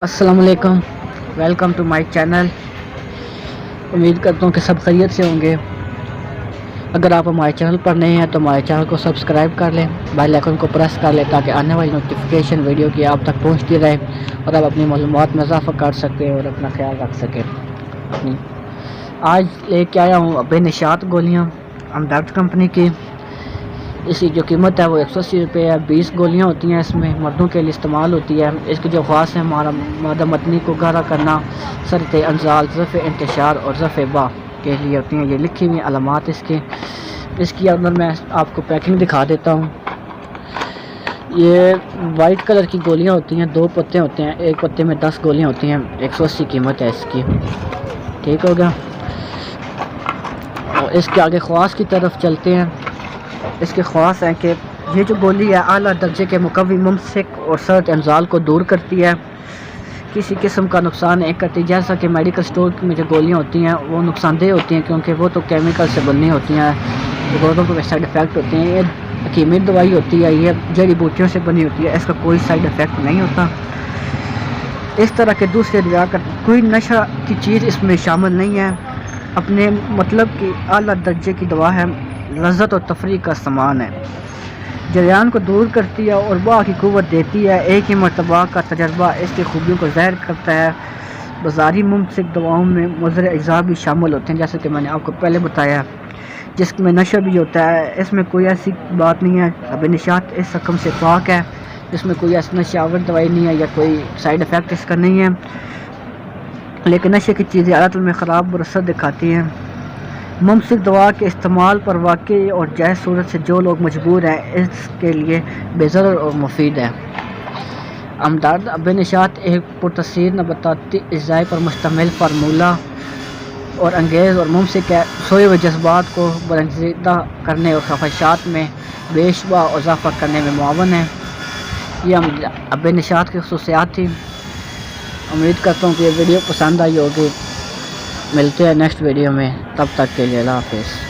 السلام علیکم، welcome to my channel. امید کرتا ہوں کہ سب خیریت سے ہوں گے۔ اگر آپ ہمارے چینل پر نئے ہیں تو ہمارے چینل کو سبسکرائب کر لیں، بیل آئیکن کو پریس کر لیں تاکہ آنے والی نوٹیفیکیشن ویڈیو کی آپ تک پہنچتی رہے اور آپ اپنی معلومات میں اضافہ کر سکیں اور اپنا خیال رکھ سکیں۔ آج لے کے آیا ہوں اب نشاط گولیاں ہمدرد کمپنی کی۔ اس کی جو قیمت ہے وہ 180 روپے ہے۔ 20 گولیاں ہوتی ہیں، اس میں مردوں کے لیے استعمال ہوتی ہے۔ اس کی جو خاص ہے ہمارا مادہ متنی کو گہرا کرنا، سرط انزال، ضعف انتشار اور ضعف با کے لیے ہوتی ہیں۔ یہ لکھی ہوئی علامات اس کی اندر میں آپ کو پیکنگ دکھا دیتا ہوں۔ یہ وائٹ کلر کی گولیاں ہوتی ہیں، 2 پتے ہوتے ہیں، ایک پتے میں 10 گولیاں ہوتی ہیں۔ 180 قیمت ہے اس کی، ٹھیک ہو گیا۔ اور اس کے آگے خواص کی طرف چلتے ہیں۔ اس کے خواص ہیں کہ یہ جو گولی ہے اعلیٰ درجے کے مقوی، ممسک اور سرد انزال کو دور کرتی ہے، کسی قسم کا نقصان نہیں کرتی۔ جیسا کہ میڈیکل سٹور میں جو گولیاں ہوتی ہیں وہ نقصان دہ ہوتی ہیں کیونکہ وہ تو کیمیکل سے بنی ہوتی ہیں، گردوں کو سائڈ افیکٹ ہوتے ہیں۔ یہ حکیمی دوائی ہوتی ہے، یہ جڑی بوٹیوں سے بنی ہوتی ہے، اس کا کوئی سائڈ افیکٹ نہیں ہوتا۔ اس طرح کے دوسرے دوا کا کوئی نشہ کی چیز اس میں شامل نہیں ہے۔ اپنے مطلب کی اعلیٰ درجے کی دوا ہے، لذت اور تفریح کا سامان ہے، جریان کو دور کرتی ہے اور باہ کی قوت دیتی ہے۔ ایک ہی مرتبہ کا تجربہ اس کی خوبیوں کو ظاہر کرتا ہے۔ بازاری ممسک دواؤں میں مضر اجزاء بھی شامل ہوتے ہیں، جیسے کہ میں نے آپ کو پہلے بتایا، جس میں نشہ بھی ہوتا ہے۔ اس میں کوئی ایسی بات نہیں ہے، اب نشاط اس رقم سے پاک ہے، اس میں کوئی ایسی نشہ آور دوائی نہیں ہے یا کوئی سائیڈ افیکٹ اس کا نہیں ہے، لیکن نشے کی چیزیں عادت میں خراب رسد دکھاتی ہیں۔ ممسک دوا کے استعمال پر واقعی اور جائز صورت سے جو لوگ مجبور ہیں اس کے لیے بے ضرر اور مفید ہے۔ ہمدرد اب نشاط ایک پرتاثیر نباتاتی اجزاء پر مشتمل فارمولہ اور انگیز اور ممسک ہے، سوئے ہوئے جذبات کو برانگیختہ کرنے اور خواہشات میں بیشبہ اضافہ کرنے میں معاون ہے۔ یہ اب نشاط کی خصوصیات تھی۔ امید کرتا ہوں کہ یہ ویڈیو پسند آئی ہوگی۔ ملتے ہیں نیکسٹ ویڈیو میں، تب تک کے لیے اللہ حافظ۔